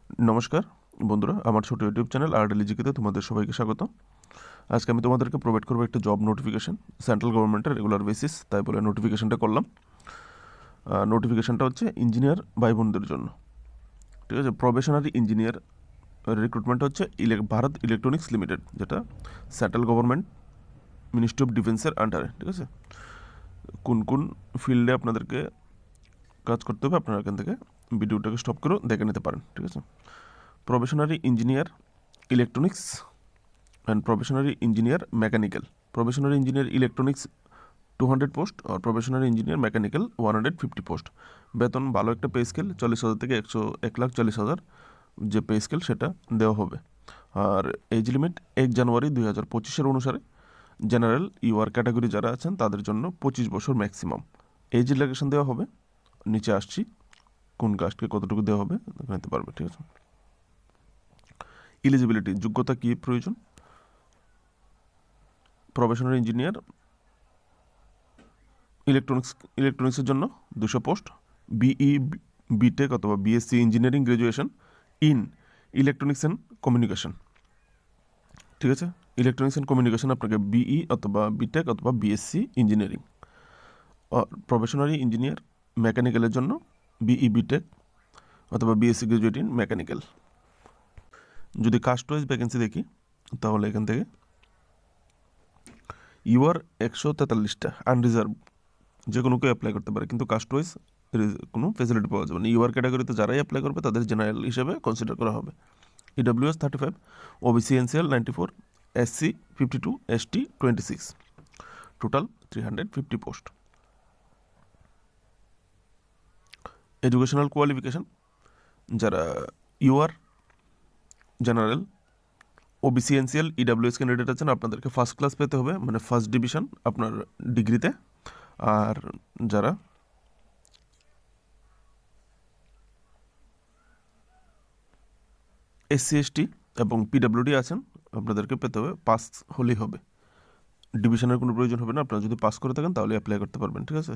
নমস্কার বন্ধুরা, আমার ছোট ইউটিউব চ্যানেল আরডেলিজিকেতে তোমাদের সবাইকে স্বাগত। আজকে আমি তোমাদেরকে প্রোভাইড করবো একটা জব নোটিফিকেশন, সেন্ট্রাল গভর্নমেন্টের রেগুলার বেসিস, তাই বলে নোটিফিকেশনটা করলাম। নোটিফিকেশনটা হচ্ছে ইঞ্জিনিয়ার ভাই বোনদের জন্য, ঠিক আছে। প্রবেশনারি ইঞ্জিনিয়ার রিক্রুটমেন্ট হচ্ছে ভারত ইলেকট্রনিক্স লিমিটেড, যেটা সেন্ট্রাল গভর্নমেন্ট মিনিস্ট্রি অফ ডিফেন্সের আন্ডারে, ঠিক আছে। কোন কোন ফিল্ডে আপনাদেরকে কাজ করতে হবে আপনারা এখান থেকে ভিডিওটাকে স্টপ করে দেখে নিতে পারেন, ঠিক আছে। Probationary engineer electronics and probationary engineer mechanical. Probationary engineer electronics 200 post আর প্রবেশনারি ইঞ্জিনিয়ার মেকানিক্যাল 150 পোস্ট। বেতন ভালো একটা পে স্কেল, 40,000 থেকে 1,40,000 যে পে স্কেল সেটা দেওয়া হবে। আর এজ লিমিট 1 জানুয়ারি 2025 অনুসারে জেনারেল ইউআর ক্যাটাগরি যারা আছেন তাদের জন্য 25 বছর ম্যাক্সিমাম এজ রিল্যাক্সেশন দেওয়া হবে। নিচে আসছি কোন কাস্টকে কতটুকু দেওয়া হবে নিতে পারবে, ঠিক আছে। এলিজিবিলিটি, যোগ্যতা কী প্রয়োজন? প্রবেশনারি ইঞ্জিনিয়ার ইলেকট্রনিক্সের জন্য 200 পোস্ট, বিই বিটেক অথবা BSc engineering graduation in electronics and communication, ঠিক আছে। ইলেকট্রনিক্স অ্যান্ড কমিউনিকেশন আপনাকে বিই অথবা বিটেক অথবা বিএসসি ইঞ্জিনিয়ারিং। প্রফেশনারি ইঞ্জিনিয়ার মেকানিক্যালের জন্য বিই বিটেক অথবা বিএসসি গ্র্যাজুয়েট ইন মেকানিক্যাল। যদি কাস্ট ওয়াইজ ভ্যাকেন্সি দেখি তাহলে এখান থেকে ইউআর 143টা আনরিজার্ভ, যে কোনো কেউ অ্যাপ্লাই করতে পারে, কিন্তু কাস্ট ওয়াইজ কোনো ফেসিলিটি পাওয়া যাবে না। ইউআর ক্যাটাগরিতে যারাই অ্যাপ্লাই করবে তাদের জেনারেল হিসেবে কনসিডার করা হবে। EWS 35, OBC NCL 94, SC 52, ST 26, total 350 post. Educational qualification, যারা UR general OBC NCL EWS candidate আছেন আপনাদেরকে ফার্স্ট ক্লাস পেতে হবে, মানে ফার্স্ট ডিভিশন আপনার ডিগ্রিতে। আর যারা এসসি এসটি এবং পিডাব্লিউডি আছেন আপনাদেরকে পেতে হবে পাস হলেই হবে, ডিভিশনের কোনো প্রয়োজন হবে না। আপনারা যদি পাস করে থাকেন তাহলে অ্যাপ্লাই করতে পারবেন, ঠিক আছে।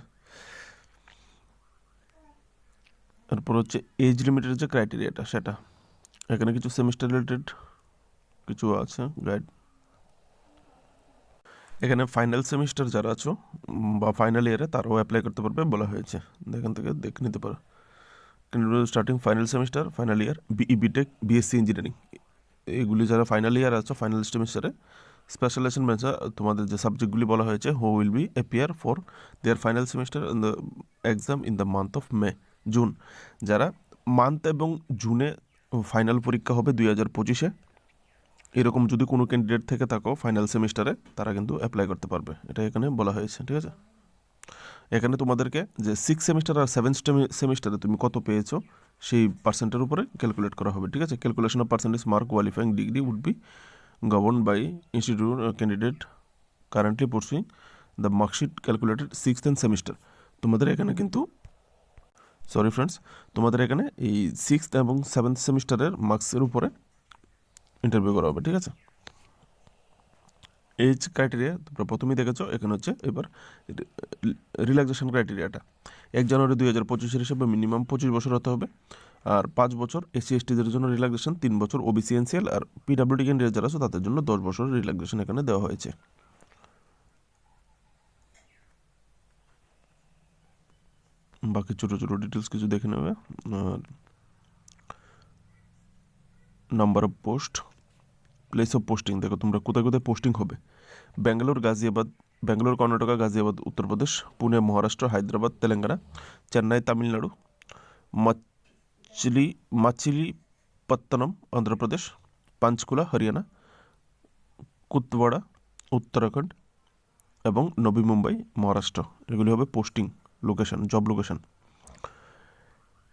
এরপর হচ্ছে এজ লিমিটের যে ক্রাইটেরিয়াটা সেটা, এখানে কিছু সেমিস্টার রিলেটেড কিছু আছে গাইড। এখানে ফাইনাল সেমিস্টার যারা আছো বা ফাইনাল ইয়ারে তারাও অ্যাপ্লাই করতে পারবে বলা হয়েছে, এখান থেকে দেখে নিতে পারো। Starting final semester, final year, BE BTech, BSc engineering, এগুলি যারা ফাইনাল ইয়ার আছো ফাইনাল সেমিস্টারে, স্পেশালাইজেশন ব্রাঞ্চে তোমাদের যে সাবজেক্টগুলি বলা হয়েছে, who will be appear for their final semester in the exam in the month of May June. যারা মান্থ এবং জুনে ফাইনাল পরীক্ষা হবে 2025-এ, এরকম যদি কোনো ক্যান্ডিডেট থেকে থাকো ফাইনাল সেমিস্টারে তারা কিন্তু অ্যাপ্লাই করতে পারবে, এটা এখানে বলা হয়েছে, ঠিক আছে। এখানে তোমাদেরকে যে 6 সেমিস্টার আর 7 সেমিস্টারে তুমি কত পেয়েছো সেই পার্সেন্টের উপরে ক্যালকুলেট করা হবে, ঠিক আছে। Calculation of percentage mark qualifying degree would be governed by institute candidate currently pursuing the mark sheet calculated 6th and semester। তোমাদের এখানে কিন্তু সরি ফ্রেন্ডস, তোমাদের এখানে এই 6th এবং 7th সেমিস্টারের মার্কসের উপরে ইন্টারভিউ করা হবে, ঠিক আছে। এজ ক্রাইটেরিয়া তোমরা প্রথমেই দেখেছো, এখানে হচ্ছে এবার রিল্যাক্সেশন ক্রাইটেরিয়াটা 1 জানুয়ারি 2025 হিসেবে মিনিমাম 25 বছর হতে হবে। আর 5 বছর এসসি এসটিদের জন্য রিল্যাক্সেশন, 3 বছর ওবিসি এনসিএল আর পিডাব্লিউডি ক্যান্ডিডেট যারা আছে তাদের জন্য 10 বছর রিল্যাক্সেশন এখানে দেওয়া হয়েছে। বাকি ছোটো ছোটো ডিটেলস কিছু দেখে নেবে। আর number of post, place of posting, দেখো তোমরা কোথায় কোথায় পোস্টিং হবে। ব্যাঙ্গালোর কর্ণাটকা, গাজিয়াবাদ উত্তরপ্রদেশ, পুনে মহারাষ্ট্র, হায়দ্রাবাদ তেলেঙ্গানা, চেন্নাই তামিলনাড়ু, মাচিলিপত্তনম অন্ধ্রপ্রদেশ, পাঞ্চকুলা হরিয়ানা, কুতওয়াড়া উত্তরাখণ্ড এবং নবী মুম্বাই মহারাষ্ট্র, এগুলি হবে posting location, job location.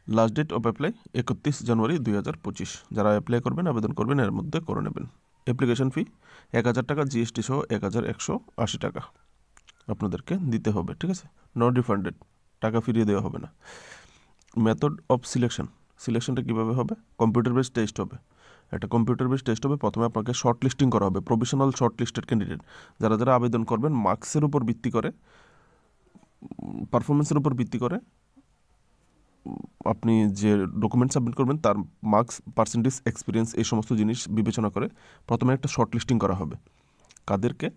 Last date of apply 31 January 2025। যারা অ্যাপ্লাই করবেন আবেদন করবেন এর মধ্যে করে নেবেন। অ্যাপ্লিকেশন ফি 1000 টাকা, জিএসটি সহ 1180 টাকা আপনাদেরকে দিতে হবে, ঠিক আছে। নট রিফান্ডেড, টাকা ফিরিয়ে দেওয়া হবে না। মেথড অফ সিলেকশনটা কীভাবে হবে? কম্পিউটার বেসড টেস্ট হবে, একটা কম্পিউটার বেসড টেস্ট হবে। প্রথমে আপনাকে শর্ট লিস্টিং করা হবে, প্রফেশনাল শর্ট লিস্টেড ক্যান্ডিডেট যারা যারা আবেদন করবেন মার্কসের উপর ভিত্তি করে, পারফরমেন্সের উপর ভিত্তি করে আপনি যে ডকুমেন্ট সাবমিট করবেন তার মার্কস, পার্সেন্টেজ, এক্সপিরিয়েন্স এই সমস্ত জিনিস বিবেচনা করে প্রথমে একটা শর্ট লিস্টিং করা হবে, কাদেরকে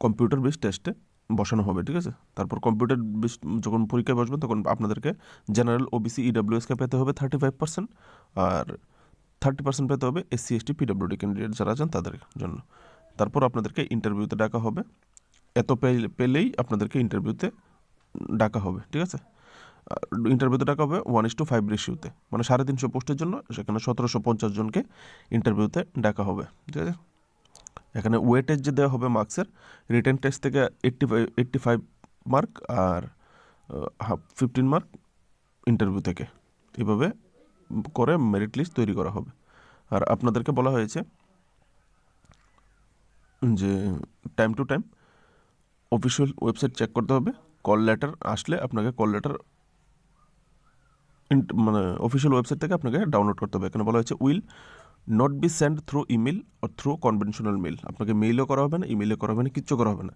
কম্পিউটার বেস টেস্টে বসানো হবে, ঠিক আছে। তারপর কম্পিউটার বেস যখন পরীক্ষায় বসবেন তখন আপনাদেরকে জেনারেল, ওবিসি, ইডাব্লিউএসকে পেতে হবে 35%, আর 30% পেতে হবে SC ST PWD ক্যান্ডিডেট যারা আছেন তাদের জন্য। তারপর আপনাদেরকে ইন্টারভিউতে ডাকা হবে, এত পেলেই আপনাদেরকে ইন্টারভিউতে ডাকা হবে, ঠিক আছে। ইন্টারভিউতে ডাকা হবে 1:5 রেশিওতে, মানে 350 পোস্টের জন্য সেখানে 1750 জনকে ইন্টারভিউতে ডাকা হবে, ঠিক আছে। এখানে ওয়েটেজ যে দেওয়া হবে মার্কসের, রিটেন টেস্ট থেকে 85 মার্ক আর 15 মার্ক ইন্টারভিউ থেকে, এভাবে করে মেরিট লিস্ট তৈরি করা হবে। আর আপনাদেরকে বলা হয়েছে যে time to time official website check করতে হবে, কল লেটার আসলে আপনাকে কল লেটার মানে অফিসিয়াল ওয়েবসাইট থেকে আপনাকে ডাউনলোড করতে হবে। এখানে বলা হয়েছে will not be send through email or through conventional mail, আপনাকে মেইলও করা হবে না, ইমেলও করা হবে না, কিচ্ছু করা হবে না।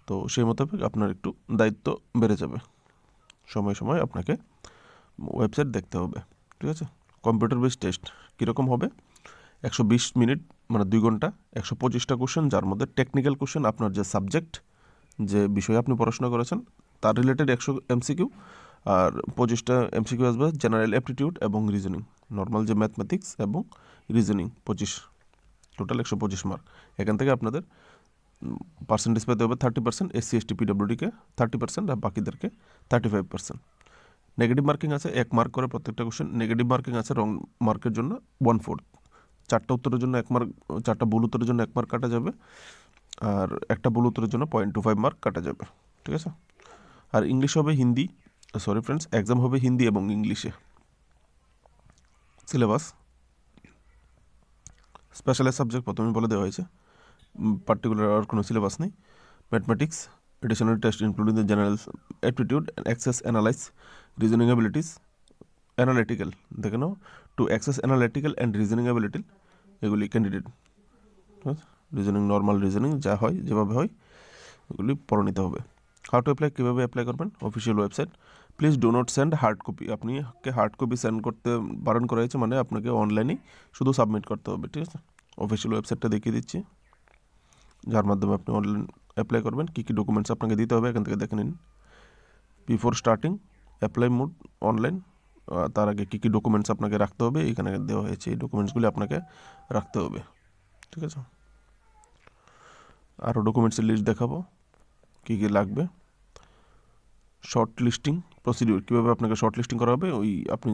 তো সেই মোতাবেক আপনার একটু দায়িত্ব বেড়ে যাবে, সময় সময় আপনাকে ওয়েবসাইট দেখতে হবে, ঠিক আছে। কম্পিউটার বেস টেস্ট কীরকম হবে? 120 মিনিট মানে 2 ঘন্টা, 125টা কোশ্চেন, যার মধ্যে টেকনিক্যাল কোশ্চেন আপনার যে সাবজেক্ট, যে বিষয়ে আপনি পড়াশোনা করেছেন তার রিলেটেড 100 MCQ, আর 25টা MCQ আসবে জেনারেল অ্যাপটিটিউড এবং রিজনিং, নর্মাল যে ম্যাথমেটিক্স এবং রিজনিং 25, টোটাল 125 মার্ক। এখান থেকে আপনাদের পার্সেন্টেজ পেতে হবে 30%, SC ST PWDকে 30% আর বাকিদেরকে 35%। নেগেটিভ মার্কিং আছে 1 মার্ক করে প্রত্যেকটা কোশ্চেন, নেগেটিভ মার্কিং আছে রং মার্কের জন্য 1/4, 4টা উত্তরের জন্য 1 মার্ক, 4টা ভুল উত্তরের জন্য 1 মার্ক কাটা যাবে, আর একটা ভুল উত্তরের জন্য 0.25 মার্ক কাটা যাবে, ঠিক আছে। আর ইংলিশ হবে হিন্দি, সরি ফ্রেন্ডস, এক্সাম হবে হিন্দি এবং ইংলিশে। সিলেবাস স্পেশালাইজ সাবজেক্ট প্রথমে বলে দেওয়া হয়েছে, পার্টিকুলার আর কোনো সিলেবাস নেই। Mathematics, additional test including the general aptitude, access, analyse, reasoning abilities, analytical, দেখে নাও, to access analytical and reasoning ability, এগুলি ক্যান্ডিডেট, রিজনিং, নর্মাল রিজনিং যা হয় যেভাবে হয় এগুলি পড়ে নিতে হবে। হাউ টু অ্যাপ্লাই, কীভাবে অ্যাপ্লাই করবেন? Official website, please do not send hard copy, আপনিকে হার্ড কপি সেন্ড করতে বারণ করা হয়েছে, মানে আপনাকে অনলাইনেই শুধু সাবমিট করতে হবে, ঠিক আছে। অফিসিয়াল ওয়েবসাইটটা দেখিয়ে দিচ্ছি, যার মাধ্যমে আপনি অনলাইন অ্যাপ্লাই করবেন। কী কী ডকুমেন্টস আপনাকে দিতে হবে এখান থেকে দেখে নিন। Before starting apply mode online, তার আগে কী কী ডকুমেন্টস আপনাকে রাখতে হবে এখানে দেওয়া হয়েছে, এই ডকুমেন্টসগুলি আপনাকে রাখতে হবে, ঠিক আছে। আরও ডকুমেন্টসের লিস্ট দেখাবো কী কী লাগবে। শর্ট লিস্টিং প্রসিডিউর, কীভাবে আপনাকে শর্ট লিস্টিং করা হবে, ওই আপনি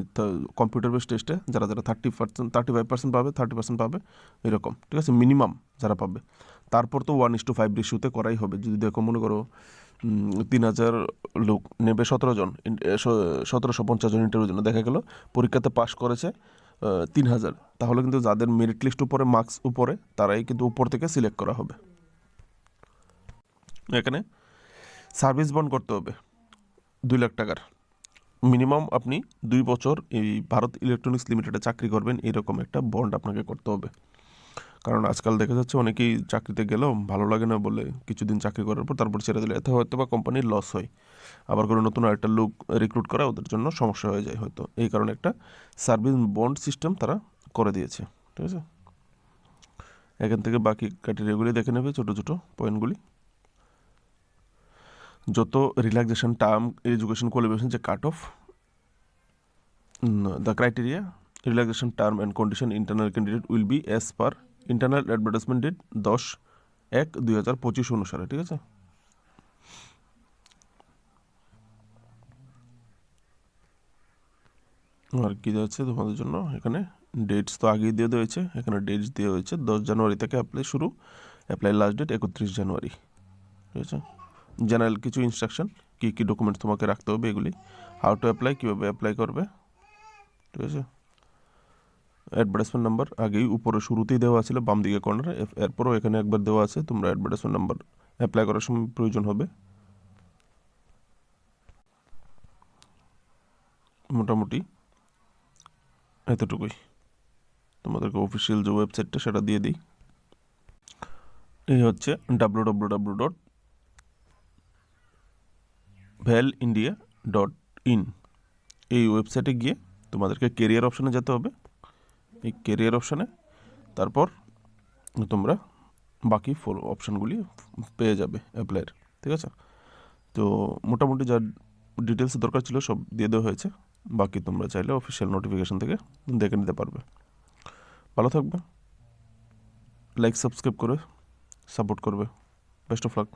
কম্পিউটার বেস টেস্টে যারা 35% পাবে, 30% পাবে, এরকম, ঠিক আছে, মিনিমাম যারা পাবে। তারপর তো 1:5 রেশিওতে করাই হবে। যদি দেখো মনে করো 3000 লোক নেবে, 17 জন, 1750 জন ইন্টারভিউর জন্য, দেখা গেল পরীক্ষাতে পাশ করেছে 3000, তাহলে কিন্তু যাদের মেরিট লিস্ট উপরে, মার্কস উপরে, তারাই কিন্তু উপর থেকে সিলেক্ট করা হবে। এখানে সার্ভিস বন্ড করতে হবে 2 লাখ টাকার, মিনিমাম আপনি 2 বছর এই ভারত ইলেকট্রনিক্স লিমিটেডে চাকরি করবেন, এরকম একটা বন্ড আপনাকে করতে হবে। কারণ আজকাল দেখা যাচ্ছে অনেকেই চাকরিতে গেলেও ভালো লাগে না বলে কিছুদিন চাকরি করার পর তারপর ছেড়ে দিলে, এতে হয়তো বা কোম্পানির লস হয়, আবার কোনো নতুন আরেকটা লোক রিক্রুট করা ওদের জন্য সমস্যা হয়ে যায় হয়তো, এই কারণে একটা সার্ভিস বন্ড সিস্টেম তারা করে দিয়েছে, ঠিক আছে। এখান থেকে বাকি ক্রাইটেরিয়াগুলি দেখে নেবে, ছোটো ছোটো পয়েন্টগুলি। যত রিল্যাক্সেশন টার্ম, এডুকেশন কোয়ালিফিকেশন যে cut off, the criteria, relaxation term and condition internal candidate will be as per internal advertisement date 10/1/2025 অনুসারে, ঠিক আছে। আর কী দেওয়া হচ্ছে তোমাদের জন্য এখানে ডেটস তো আগেই দিয়ে দেওয়া হয়েছে, এখানে ডেটস দেওয়া হয়েছে 10 জানুয়ারি থেকে অ্যাপ্লাই শুরু, অ্যাপ্লাই লাস্ট ডেট 31 জানুয়ারি, ঠিক আছে। জেনারেল কিছু ইনস্ট্রাকশন, কী কী ডকুমেন্টস তোমাকে রাখতে হবে এগুলি, হাউ টু অ্যাপ্লাই, কীভাবে অ্যাপ্লাই করবে, ঠিক আছে। অ্যাডভার্টাইজমেন্ট নাম্বার আগেই উপরে শুরুতেই দেওয়া ছিল বাম দিকে কর্নারে, এরপরও এখানে একবার দেওয়া আছে, তোমরা অ্যাডভার্টাইজমেন্ট নাম্বার অ্যাপ্লাই করার সময় প্রয়োজন হবে। মোটামুটি এতটুকুই, তোমাদেরকে অফিসিয়াল যে ওয়েবসাইটটা সেটা দিয়ে দিই, এই হচ্ছে www.valindia.in, এই ওয়েবসাইটে গিয়ে তোমাদেরকে কেরিয়ার অপশানে যেতে হবে। এই কেরিয়ার অপশানে তারপর তোমরা বাকি অপশানগুলি পেয়ে যাবে অ্যাপ্লাইয়ের, ঠিক আছে? তো মোটামুটি যা ডিটেলস দরকার ছিল সব দিয়ে দেওয়া হয়েছে, বাকি তোমরা চাইলে অফিসিয়াল নোটিফিকেশান থেকে দেখে নিতে পারবে। ভালো থাকবে, লাইক সাবস্ক্রাইব করে সাপোর্ট করবে। Best of luck.